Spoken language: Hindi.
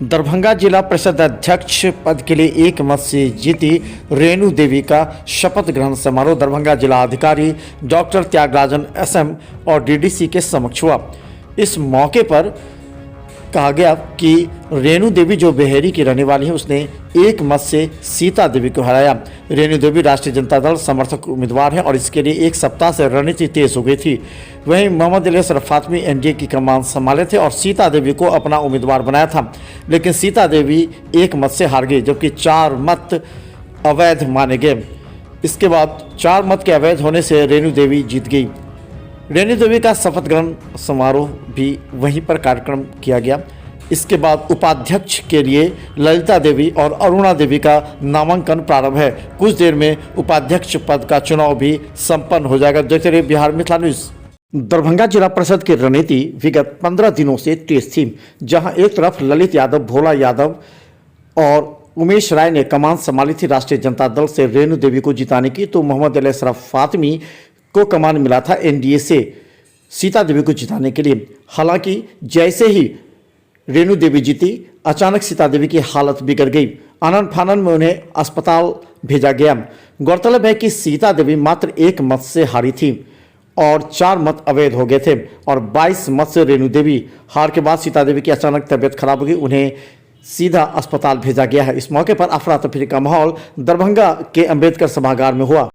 दरभंगा जिला परिषद अध्यक्ष पद के लिए एक मत से जीती रेणु देवी का शपथ ग्रहण समारोह दरभंगा जिला अधिकारी डॉक्टर त्यागराजन एसएम और डीडीसी के समक्ष हुआ। इस मौके पर कहा गया कि रेणु देवी जो बेहेरी की रहने वाली है, उसने एक मत से सीता देवी को हराया। रेणु देवी राष्ट्रीय जनता दल समर्थक उम्मीदवार है और इसके लिए एक सप्ताह से रणनीति तेज हो गई थी। वहीं मोहम्मद अशरफ फातमी एनडीए की कमान संभाले थे और सीता देवी को अपना उम्मीदवार बनाया था, लेकिन सीता देवी एक मत से हार गई, जबकि 4 मत अवैध माने गए। इसके बाद 4 मत के अवैध होने से रेणु देवी जीत गई। रेणु देवी का शपथ ग्रहण समारोह भी वहीं पर कार्यक्रम किया गया। इसके बाद उपाध्यक्ष के लिए ललिता देवी और अरुणा देवी का नामांकन प्रारंभ है। कुछ देर में उपाध्यक्ष पद का चुनाव भी संपन्न हो जाएगा। देखते रहिए बिहार मिथिला न्यूज। दरभंगा जिला परिषद की रणनीति विगत 15 दिनों से तेज थी, जहां एक तरफ ललित यादव, भोला यादव और उमेश राय ने कमान संभाली थी राष्ट्रीय जनता दल से रेणु देवी को जिताने की, तो मोहम्मद अशरफ फातमी को कमान मिला था एनडीए से सीता देवी को जिताने के लिए। हालांकि जैसे ही रेणु देवी जीती, अचानक सीता देवी की हालत बिगड़ गई। आनन फानन में उन्हें अस्पताल भेजा गया। गौरतलब है कि सीता देवी मात्र 1 मत से हारी थी और 4 मत अवैध हो गए थे और 22 मत से रेणु देवी। हार के बाद सीता देवी की अचानक तबीयत खराब हो गई, उन्हें सीधा अस्पताल भेजा गया है। इस मौके पर अफरा तफरी का माहौल दरभंगा के अंबेडकर सभागार में हुआ।